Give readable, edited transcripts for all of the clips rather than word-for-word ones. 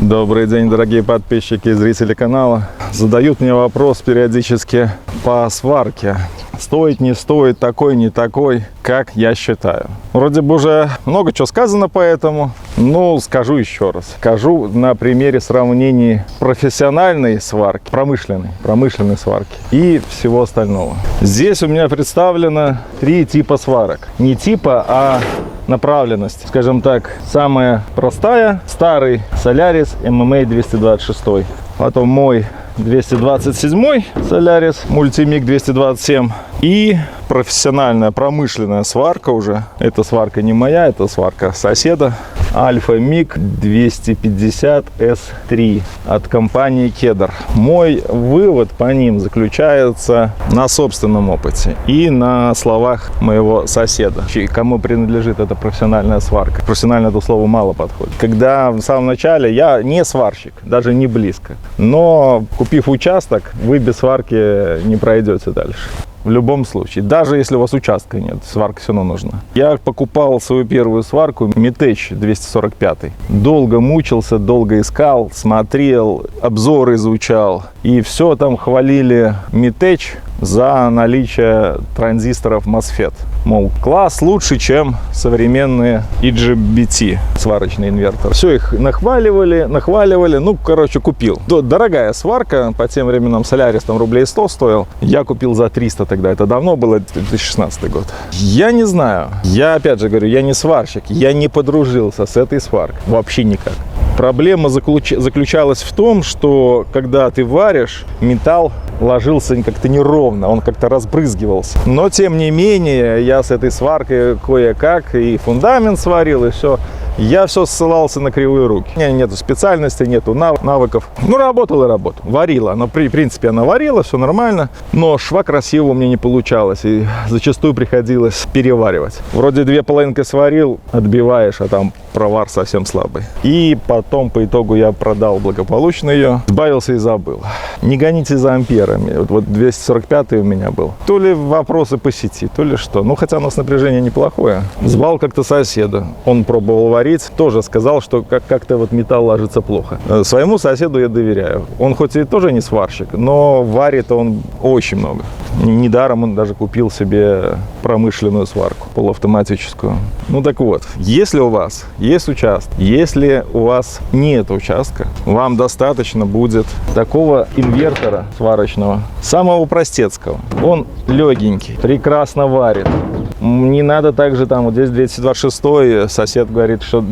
Добрый день, дорогие подписчики и зрители канала. Задают мне вопрос периодически по сварке. Стоит, не стоит, такой, не такой, как я считаю. Вроде бы уже много чего сказано по этому, но скажу еще раз. Скажу на примере сравнений профессиональной сварки, промышленной сварки и всего остального. Здесь у меня представлено 3 типа сварок. Не типа, а направленность. Скажем так, самая простая, старый Solaris MMA 226. Потом мой 227 Solaris Multimig 227 и профессиональная промышленная сварка уже. Эта сварка не моя, это сварка соседа. Alpha MIG 250 S3 от компании Кедр. Мой вывод по ним заключается на собственном опыте и на словах моего соседа, кому принадлежит эта профессиональная сварка. Профессионально это слово мало подходит. Когда в самом начале я не сварщик, даже не близко, но купив участок, вы без сварки не пройдете дальше. В любом случае, даже если у вас участка нет, сварка все равно нужна. Я покупал свою первую сварку Mitech 245. Долго мучился, долго искал, смотрел, обзоры изучал. И все там хвалили Mitech за наличие транзисторов MOSFET. Мол, класс лучше, чем современные IGBT сварочные инверторы. Все их нахваливали. Ну, короче, купил. Дорогая сварка, по тем временам Solaris там рублей 100 стоил. Я купил за 300 тогда. Это давно было, 2016 год. Я не знаю. Я опять же говорю, я не сварщик. Я не подружился с этой сваркой. Вообще никак. Проблема заключалась в том, что когда ты варишь, металл ложился как-то неровно, он как-то разбрызгивался. Но тем не менее, я с этой сваркой кое-как и фундамент сварил, и все. Я все ссылался на кривые руки. У меня нету специальности, нету навыков. Ну, работал и работал. Варила. Но, в принципе, она варила, все нормально. Но шва красивого у меня не получалось. И зачастую приходилось переваривать. Вроде 2 половинки сварил, отбиваешь, а там провар совсем слабый. И потом, по итогу, я продал благополучно ее. Сбавился и забыл. Не гоните за амперами. Вот 245 у меня был. То ли вопросы по сети, то ли что. Ну, хотя у нас напряжение неплохое. Звал как-то соседа. Он пробовал варить. Тоже сказал, что как-то вот металл ложится плохо. Своему соседу я доверяю. Он хоть и тоже не сварщик, но варит он очень много. Недаром он даже купил себе промышленную сварку, полуавтоматическую. Ну так вот, если у вас есть участок, если у вас нет участка, вам достаточно будет такого инвертора сварочного, самого простецкого. Он легенький, прекрасно варит. Не надо также там, вот здесь 226, сосед говорит, что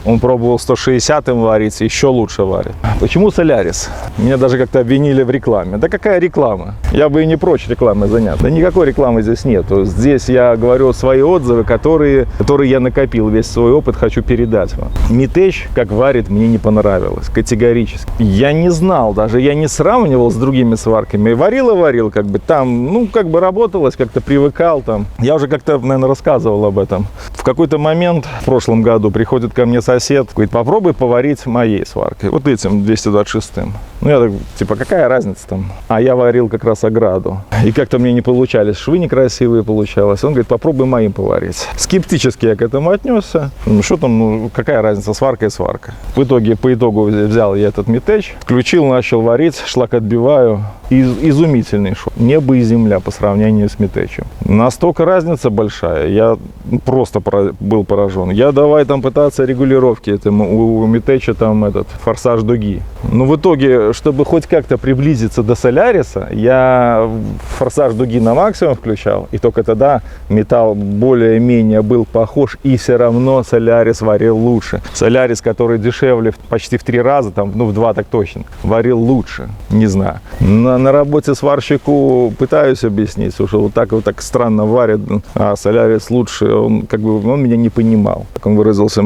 он пробовал 160-м варить, еще лучше варит. Почему Solaris? Меня даже как-то обвинили в рекламе. Да какая реклама? Я бы и не прочь рекламой заняться. Да никакой рекламы здесь нету. Здесь я говорю свои отзывы, которые я накопил, весь свой опыт хочу передать вам. Mitech, как варит, мне не понравилось, категорически. Я не знал даже, я не сравнивал с другими сварками. Варил, как бы там, ну, как бы работалось, как-то привыкал там. Я уже как-то, наверное, рассказывал об этом. В какой-то момент в прошлом году приходит ко мне сосед, говорит, попробуй поварить моей сваркой, вот этим 226-м. Ну, я так, типа, какая разница там? А я варил как раз ограду. И как-то мне не получались, швы некрасивые получалось. Он говорит, попробуй моим поварить. Скептически я к этому отнесся. Ну, что там, ну, какая разница, сварка и сварка. По итогу взял я этот Mitech, включил, начал варить, шлак отбиваю. Изумительный шов. Небо и земля по сравнению с Mitech. Настолько разница большая, я просто был поражен. Я давай там пытаться регулировки этому, у Mitech там этот форсаж дуги. Но в итоге, чтобы хоть как-то приблизиться до Solaris, я форсаж дуги на максимум включал, и только тогда металл более-менее был похож, и все равно Solaris варил лучше. Solaris, который дешевле почти в 3 раза, там, ну в 2 так точно, варил лучше, не знаю. На работе сварщику пытаюсь объяснить, что вот так странно варит, а Solaris лучше, он меня не понимал. Так он выразился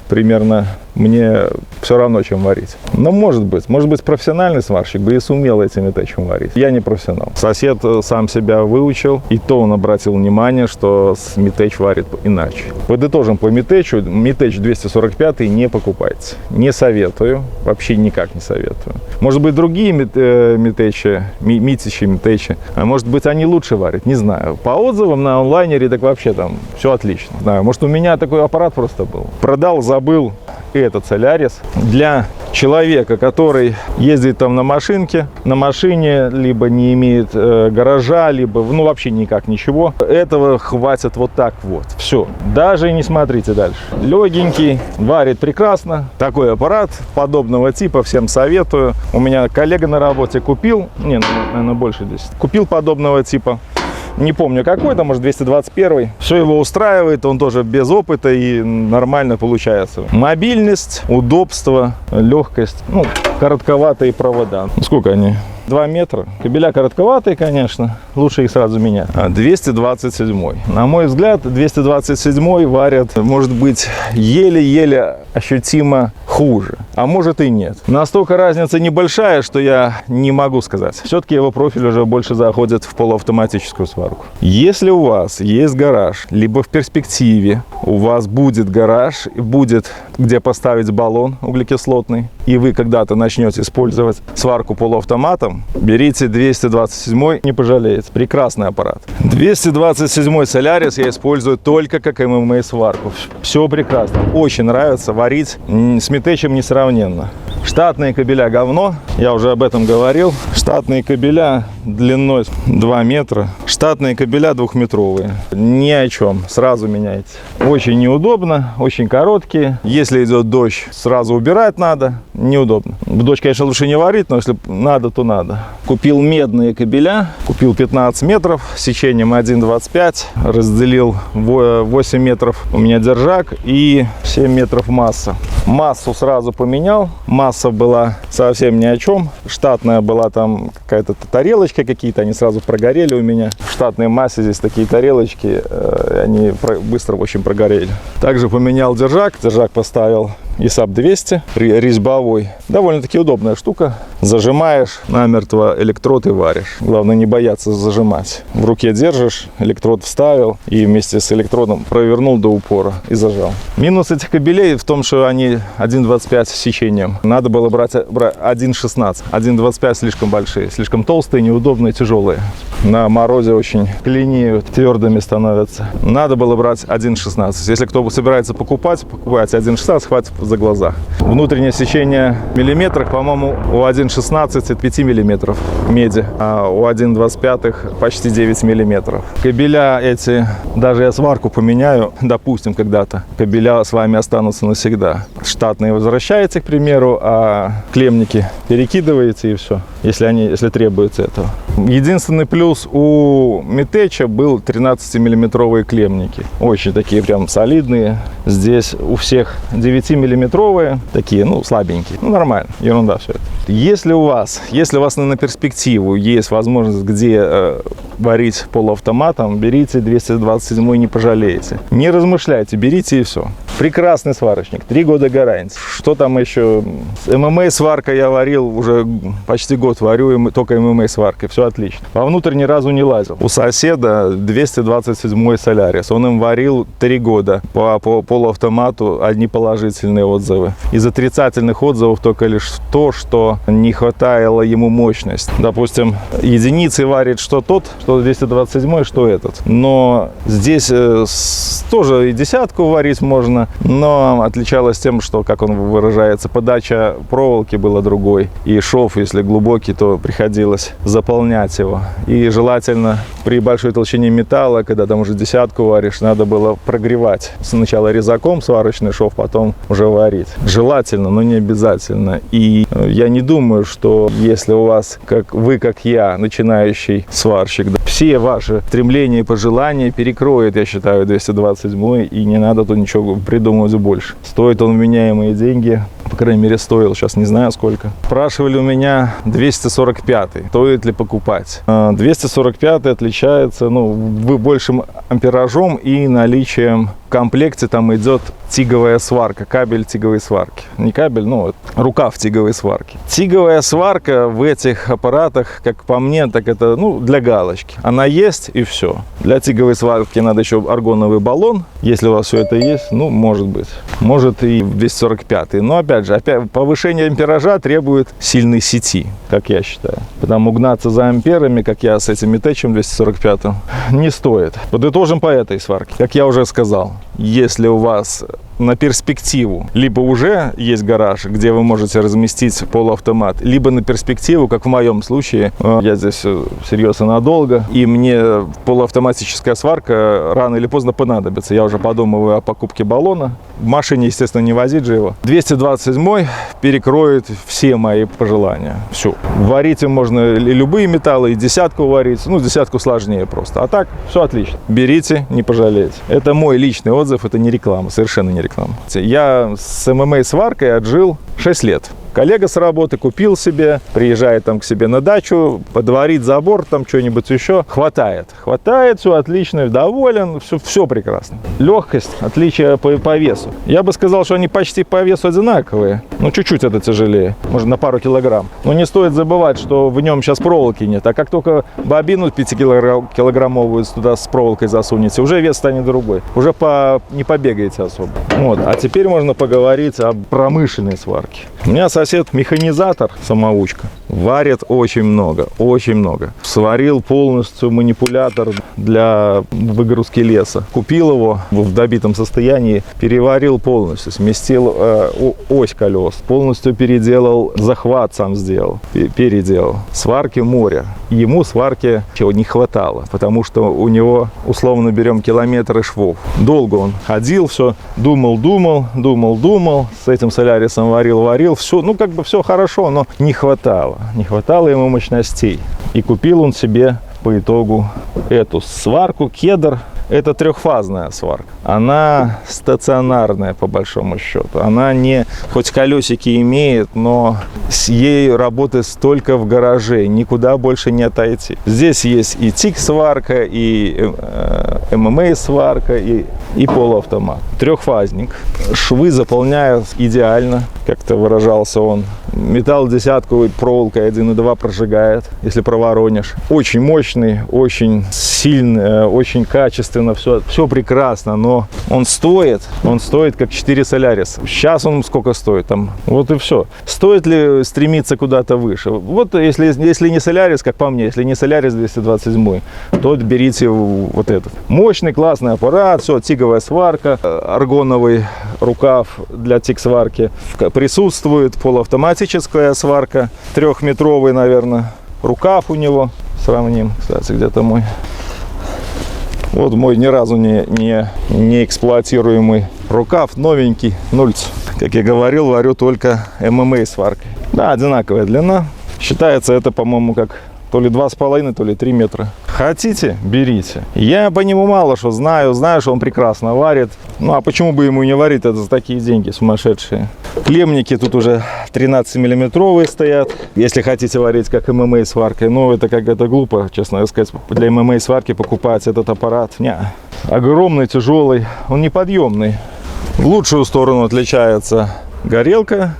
примерно, мне все равно, чем варить. Но может быть профессиональный сварщик бы и сумел этим Mitech варить. Я не профессионал. Сосед сам себя выучил, и то он обратил внимание, что с Mitech варит иначе. Подытожим по Mitech. Mitech 245 не покупайте. Не советую, вообще никак не советую. Может быть, другие Mitech, а может быть, они лучше варят, не знаю. По отзывам на онлайнере так вообще там все отлично. Знаю, может, у меня такой аппарат просто был. Продал, забыл. этот солярис для человека, который ездит там на машинке, на машине, либо не имеет гаража, либо ну вообще никак ничего. Этого хватит вот так вот. Все. Даже не смотрите дальше. Легенький, варит прекрасно. Такой аппарат подобного типа всем советую. У меня коллега на работе купил, наверное, больше 10. Купил подобного типа. Не помню какой, там, может, 221. Все его устраивает, он тоже без опыта и нормально получается. Мобильность, удобство, легкость, ну, коротковатые провода. Сколько они? 2 метра. Кабеля коротковатые, конечно. Лучше их сразу менять. 227. На мой взгляд, 227 варят, может быть, еле-еле ощутимо хуже. А может и нет. Настолько разница небольшая, что я не могу сказать. Все-таки его профиль уже больше заходит в полуавтоматическую сварку. Если у вас есть гараж, либо в перспективе у вас будет гараж, будет где поставить баллон углекислотный, и вы когда-то начнете использовать сварку полуавтоматом, берите 227, не пожалеете. Прекрасный аппарат. 227 солярис я использую только как ММА сварку. Все прекрасно. Очень нравится варить. С Метечем несравненно. Штатные кабеля говно, я уже об этом говорил. Штатные кабеля длиной 2 метра. Штатные кабеля 2-метровые. Ни о чем, сразу меняйте. Очень неудобно, очень короткие. Если идет дождь, сразу убирать надо. Неудобно. В дождь, конечно, лучше не варить, но если надо, то надо. Купил медные кабеля, купил 15 метров, сечением 1,25. Разделил 8 метров у меня держак и 7 метров масса. Массу сразу поменял. Масса была совсем ни о чем. Штатная была там какая-то тарелочка, какие-то они сразу прогорели у меня. В штатной массе здесь такие тарелочки, они быстро очень прогорели. Также поменял держак. Держак поставил ИСАП 200, резьбовой. Довольно-таки удобная штука. Зажимаешь намертво электрод и варишь. Главное не бояться зажимать. В руке держишь, электрод вставил и вместе с электродом провернул до упора и зажал. Минус этих кабелей в том, что они 1,25 сечением. Надо было брать 1,16. 1,25 слишком большие, слишком толстые, неудобные, тяжелые. На морозе очень клинеют, твердыми становятся. Надо было брать 1,16. Если кто собирается покупайте 1,16, хватит за глаза. Внутреннее сечение в миллиметрах, по-моему, у 1,16 это 5 миллиметров меди, а у 1,25 почти 9 миллиметров. Кабеля эти, даже я сварку поменяю, допустим, когда-то, кабеля с вами останутся навсегда. Штатные возвращаете, к примеру, а клемники перекидываете и все, если требуется этого. Единственный плюс у Метеча был 13-миллиметровые клемники. Очень такие прям солидные. Здесь у всех 9-миллиметровые, такие, ну, слабенькие. Ну, нормально, ерунда все это. Если у вас на перспективу есть возможность где варить полуавтоматом, берите 227, не пожалеете. Не размышляйте, берите и все. Прекрасный сварочник, 3 года гарантии. Что там еще? ММА сварка я варил, уже почти год варю, только ММА сваркой, все отлично. Вовнутрь ни разу не лазил. У соседа 227 солярис, он им варил 3 года по полуавтомату, одни положительные отзывы. Из отрицательных отзывов только лишь то, что не хватало ему мощности. Допустим, единицы варит что тот, что 227, что этот. Но здесь тоже и десятку варить можно, но отличалось тем, что, как он выражается, подача проволоки была другой. И шов, если глубокий, то приходилось заполнять его. И желательно при большой толщине металла, когда там уже десятку варишь, надо было прогревать. Сначала резаком сварочный шов, потом уже варить. Желательно, но не обязательно. И я не думаю, что если у вас, как я, начинающий сварщик, да, все ваши стремления и пожелания перекроет, я считаю, 227, и не надо тут ничего придумывать больше. Стоит он вменяемые деньги, по крайней мере, стоил, сейчас не знаю сколько. Спрашивали у меня 245, стоит ли покупать. 245 отличается, большим амперажом и наличием в комплекте там идет тиговая сварка, кабель тиговой сварки. Не кабель, рукав тиговой сварки. Тиговая сварка в этих аппаратах, как по мне, так это, для галочки. Она есть и все. Для тиговой сварки надо еще аргоновый баллон. Если у вас все это есть, может быть. Может и 245. Но опять же, повышение ампеража требует сильной сети, как я считаю. Потому гнаться за амперами, как я с этим Метечем 245, не стоит. Подытожим по этой сварке. Как я уже сказал, если у вас на перспективу. Либо уже есть гараж, где вы можете разместить полуавтомат, либо на перспективу, как в моем случае, я здесь серьезно надолго, и мне полуавтоматическая сварка рано или поздно понадобится. Я уже подумываю о покупке баллона. В машине, естественно, не возить же его. 227 перекроет все мои пожелания. Все. Варить им можно любые металлы, и десятку варить. Ну, десятку сложнее просто. А так, все отлично. Берите, не пожалеете. Это мой личный отзыв, это не реклама, совершенно не реклама. Я с ММА-сваркой отжил 6 лет. Коллега с работы купил себе, приезжает там к себе на дачу, подварит забор, там что-нибудь еще. Хватает, все отлично, доволен, все прекрасно. Легкость, отличие по весу. Я бы сказал, что они почти по весу одинаковые. Ну, чуть-чуть это тяжелее, может, на пару килограмм. Но не стоит забывать, что в нем сейчас проволоки нет. А как только бобину 5-килограммовую туда с проволокой засунете, уже вес станет другой. Уже не побегаете особо. Вот. А теперь можно поговорить о промышленной сварке. У меня сосед механизатор, самоучка, варит очень много. Сварил полностью манипулятор для выгрузки леса. Купил его в добитом состоянии, переварил полностью, сместил ось колес, полностью переделал, захват сам сделал, переделал. Сварки море. Ему сварки чего не хватало, потому что у него, условно берем, километры швов. Долго он ходил, все, думал, с этим солярисом варил, все, ну, как бы все хорошо, но не хватало ему мощностей. И купил он себе по итогу эту сварку Кедр. Это трехфазная сварка. Она стационарная, по большому счету. Она не, хоть колесики имеет, но с ей работает столько в гараже, никуда больше не отойти. Здесь есть и ТИК-сварка, и ММА-сварка, и полуавтомат. Трехфазник. Швы заполняют идеально, как-то выражался он. Металл десятку проволокой 1,2 прожигает, если проворонишь. Очень мощный, очень сильный, очень качественно, все прекрасно, но он стоит как 4 Соляриса. Сейчас он сколько стоит там? Вот и все. Стоит ли стремиться куда-то выше? Вот если не Солярис, как по мне, если не Солярис 227, то берите вот этот. Мощный, классный аппарат, все, тиговая сварка, аргоновый рукав для тик-сварки присутствует, полуавтоматическая сварка, 3-метровый, наверное, рукав у него. Сравним, кстати, где-то мой. Вот мой ни разу не эксплуатируемый рукав, новенький, нульц. Как я говорил, варю только ММА-сваркой. Да, одинаковая длина. Считается это, по-моему, как то ли 2,5, то ли 3 метра. Хотите, берите. Я по нему мало что знаю, что он прекрасно варит. Ну, а почему бы ему не варить, это за такие деньги сумасшедшие. Клемники тут уже 13-миллиметровые стоят. Если хотите варить как ММА-сваркой, ну, это как-то глупо, честно сказать, для ММА-сварки покупать этот аппарат. Не. Огромный, тяжелый, он неподъемный. В лучшую сторону отличается горелка,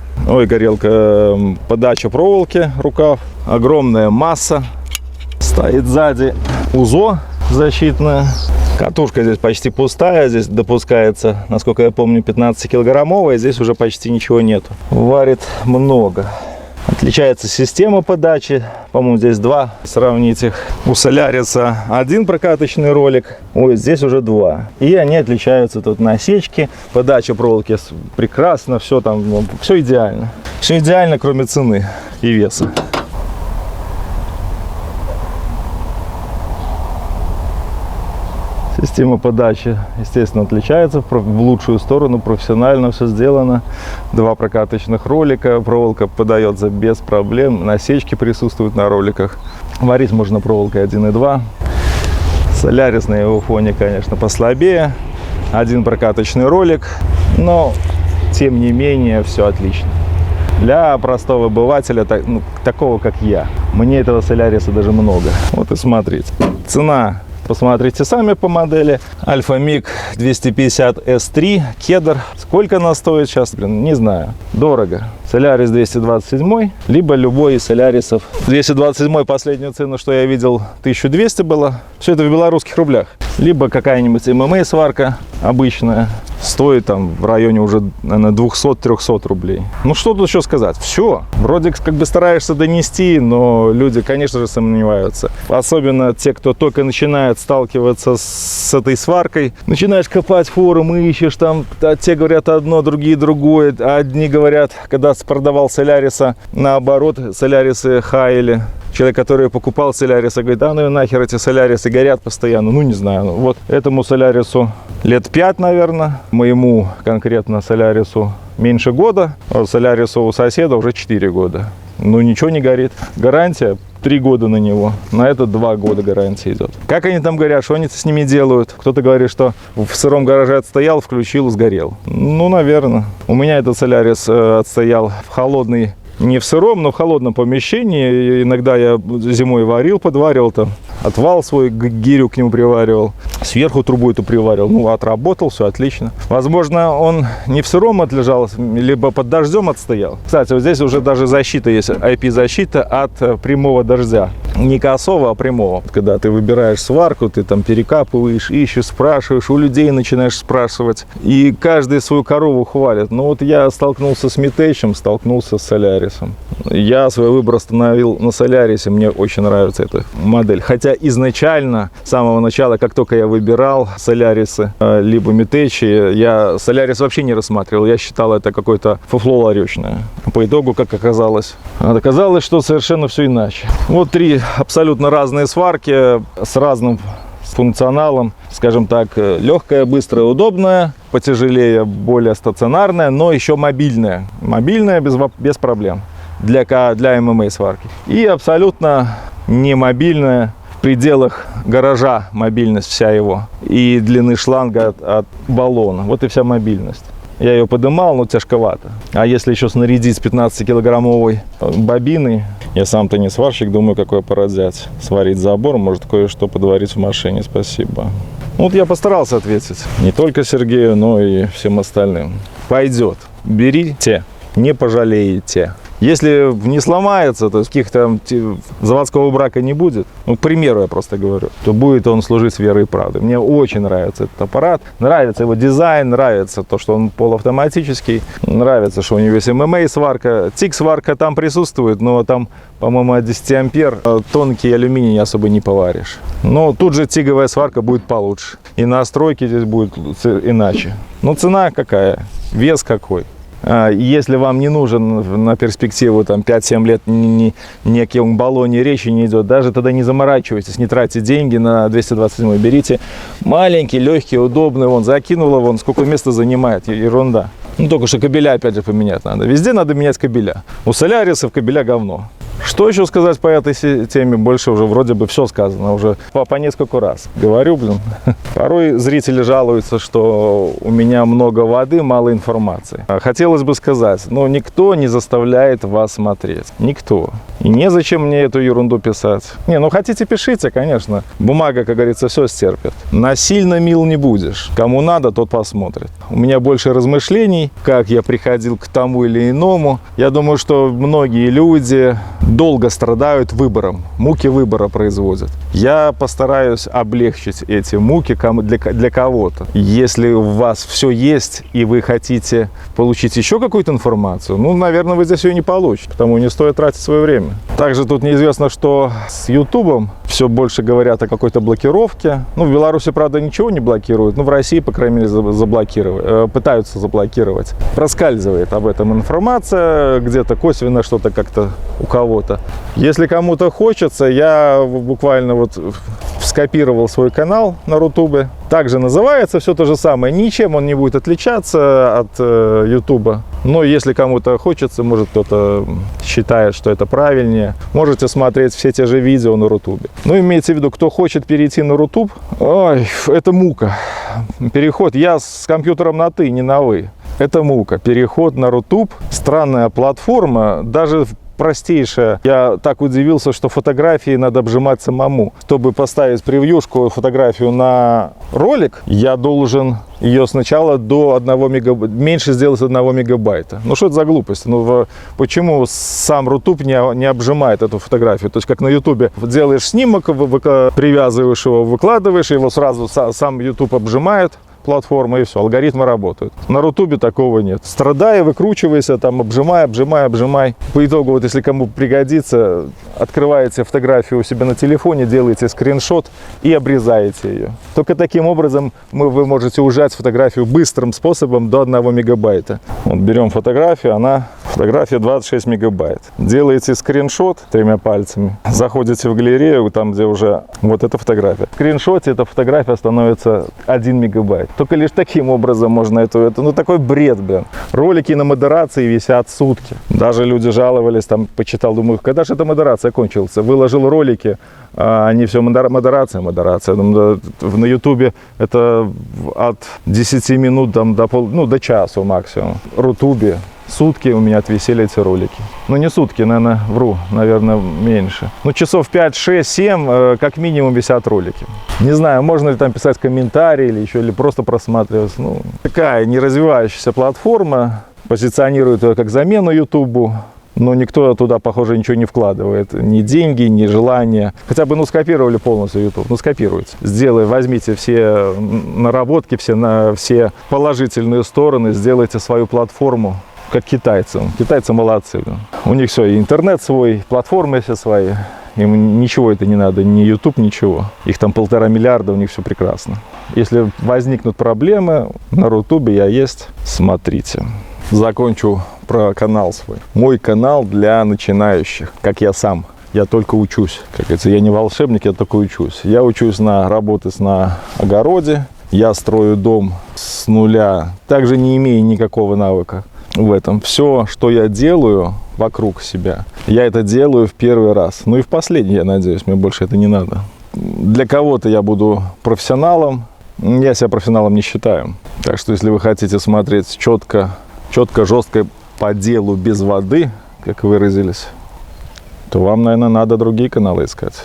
подача проволоки, рукав, огромная масса, стоит сзади УЗО защитная, катушка здесь почти пустая, здесь допускается, насколько я помню, 15-килограммовая, здесь уже почти ничего нету, варит много. Отличается система подачи, по-моему, здесь 2, сравнить их. У Соляриса 1 прокаточный ролик, здесь уже 2. И они отличаются, тут насечки, подача проволоки прекрасно, все там, все идеально. Все идеально, кроме цены и веса. Система подачи, естественно, отличается в лучшую сторону, профессионально все сделано. 2 прокаточных ролика, проволока подается без проблем, насечки присутствуют на роликах. Варить можно проволокой 1,2. Солярис на его фоне, конечно, послабее. 1 прокаточный ролик, но тем не менее все отлично. Для простого обывателя, такого как я, мне этого Соляриса даже много. Вот и смотрите. Цена. Посмотрите сами по модели. Альфа-Миг 250 S3, Кедр. Сколько она стоит сейчас? Не знаю. Дорого. Солярис 227, либо любой из солярисов. 227 последнюю цену, что я видел, 1200 было. Все это в белорусских рублях. Либо какая-нибудь ММА сварка обычная, стоит там в районе уже, наверное, 200-300 рублей. Ну что тут еще сказать? Все. Вроде как бы стараешься донести, но люди, конечно же, сомневаются. Особенно те, кто только начинает сталкиваться с этой сваркой. Начинаешь копать форумы, ищешь там, те говорят одно, другие другое. Одни говорят, когда продавал Соляриса, наоборот, Солярисы хаяли. Человек, который покупал Соляриса, говорит, да ну и нахер эти Солярисы горят постоянно. Ну не знаю, вот этому Солярису лет 5, наверное. Моему конкретно Солярису меньше года, а Солярису у соседа уже 4 года. Ну ничего не горит. Гарантия 3 года на него. На это 2 года гарантия идет. Как они там горят, что они с ними делают? Кто-то говорит, что в сыром гараже отстоял, включил, сгорел. Ну, наверное. У меня этот Солярис отстоял в холодный, не в сыром, но в холодном помещении. Иногда я зимой варил, подваривал там. Отвал свой, гирю к нему приваривал. Сверху трубу эту приваривал. Ну, отработал, все отлично. Возможно, он не в сыром отлежал, либо под дождем отстоял. Кстати, вот здесь уже даже защита есть, IP-защита от прямого дождя. Не косого, а прямого. Когда ты выбираешь сварку, ты там перекапываешь, ищешь, спрашиваешь, у людей начинаешь спрашивать. И каждый свою корову хвалит. Ну, вот я столкнулся с Метечем, столкнулся с Солярисом. Я свой выбор остановил на Солярисе. Мне очень нравится эта модель. Хотя изначально, с самого начала, как только я выбирал Солярисы, либо Метечи, я Солярис вообще не рассматривал. Я считал это какое-то фуфло ларечное. По итогу, как оказалось, что совершенно все иначе. Вот 3 абсолютно разные сварки с разным функционалом. Скажем так, легкая, быстрая, удобная, потяжелее, более стационарная, но еще мобильная. Мобильная без проблем для ММА сварки. И абсолютно не мобильная. В пределах гаража мобильность вся его и длины шланга от баллона. Вот и вся мобильность. Я ее подымал, но тяжковато. А если еще снарядить 15-килограммовой бобиной, я сам-то не сварщик, думаю, какой аппарат взять. Сварить забор, может кое-что подварить в машине, спасибо. Вот я постарался ответить. Не только Сергею, но и всем остальным. Пойдет. Берите, не пожалеете. Если не сломается, то есть каких-то заводского брака не будет, ну, к примеру я просто говорю, то будет он служить с верой и правдой. Мне очень нравится этот аппарат, нравится его дизайн, нравится то, что он полуавтоматический, нравится, что у него есть ММА сварка, ТИК сварка там присутствует, но там, по-моему, от 10 ампер тонкий алюминий особо не поваришь. Но тут же тиговая сварка будет получше, и настройки здесь будет иначе. Но цена какая, вес какой. Если вам не нужен на перспективу там, 5-7 лет ни о каком баллоне речи не идет, даже тогда не заморачивайтесь, не тратьте деньги на 227, берите маленький, легкий, удобный, вон, закинуло, вон, сколько места занимает, ерунда. Ну, только что кабеля опять же поменять надо. Везде надо менять кабеля. У Солярисов кабеля говно. Что еще сказать по этой теме? Больше уже вроде бы все сказано, уже по несколько раз. Говорю, Порой зрители жалуются, что у меня много воды, мало информации. Хотелось бы сказать, но никто не заставляет вас смотреть. Никто. И незачем мне эту ерунду писать. Ну хотите, пишите, конечно. Бумага, как говорится, все стерпит. Насильно мил не будешь. Кому надо, тот посмотрит. У меня больше размышлений, как я приходил к тому или иному. Я думаю, что многие люди долго страдают выбором. Муки выбора производят. Я постараюсь облегчить эти муки для кого-то. Если у вас все есть, и вы хотите получить еще какую-то информацию, ну, наверное, вы здесь ее не получите, потому не стоит тратить свое время. Также тут неизвестно, что с Ютубом все больше говорят о какой-то блокировке. Ну, в Беларуси, правда, ничего не блокируют, но в России, по крайней мере, пытаются заблокировать. Проскальзывает об этом информация, где-то косвенно что-то как-то у кого-то. Если кому-то хочется, я буквально вот скопировал свой канал на Рутубе. Также называется все то же самое. Ничем он не будет отличаться от Ютуба. Но если кому-то хочется, может кто-то считает, что это правильнее, можете смотреть все те же видео на Рутубе. Ну, имейте в виду, кто хочет перейти на Рутуб, ой, это мука. Переход, я с компьютером на «ты», не на «вы». Это мука. Переход на Рутуб, странная платформа, даже простейшее. Я так удивился, что фотографии надо обжимать самому. Чтобы поставить превьюшку, фотографию на ролик, я должен ее сначала до 1 мегабайта, меньше сделать 1 мегабайта. Ну что это за глупость? Ну почему сам Рутуб не обжимает эту фотографию? То есть как на Ютубе делаешь снимок, привязываешь его, выкладываешь, его сразу сам Ютуб обжимает. Платформа и все, алгоритмы работают. На Рутубе такого нет. Страдай, выкручивайся, там обжимай. По итогу, вот если кому пригодится, открываете фотографию у себя на телефоне, делаете скриншот и обрезаете ее. Только таким образом вы можете ужать фотографию быстрым способом до 1 мегабайта. Вот берем фотографию, фотография 26 мегабайт. Делаете скриншот 3 пальцами, заходите в галерею, там где уже вот эта фотография. В скриншоте эта фотография становится 1 мегабайт. Только лишь таким образом можно ну такой бред, блин. Ролики на модерации висят сутки. Даже люди жаловались, там почитал, думаю, когда же эта модерация кончилась? Выложил ролики, они все модерация. На Ютубе это от 10 минут там, до часу максимум. В Рутубе сутки у меня отвисели эти ролики. Ну не сутки, наверное, вру, наверное, меньше. Ну часов 5, 6, 7 как минимум висят ролики. Не знаю, можно ли там писать комментарии или просто просматривать. Ну, такая неразвивающаяся платформа, позиционирует ее как замену Ютубу. Но никто туда, похоже, ничего не вкладывает. Ни деньги, ни желания. Хотя бы, скопировали полностью YouTube. Скопируйте. Возьмите все наработки, все положительные стороны, сделайте свою платформу, как китайцам. Китайцы молодцы. У них все, и интернет свой, платформы все свои. Им ничего это не надо, ни YouTube, ничего. Их там 1,5 миллиарда, у них все прекрасно. Если возникнут проблемы, на Рутубе я есть, смотрите. Закончу про канал свой. Мой канал для начинающих, как я сам. Я только учусь. Как говорится, я не волшебник, я только учусь. Я учусь работать на огороде. Я строю дом с нуля, также не имея никакого навыка в этом. Все, что я делаю вокруг себя, я это делаю в первый раз. Ну и в последний, я надеюсь, мне больше это не надо. Для кого-то я буду профессионалом. Я себя профессионалом не считаю. Так что, если вы хотите смотреть четко, жестко по делу без воды, как выразились, то вам, наверное, надо другие каналы искать.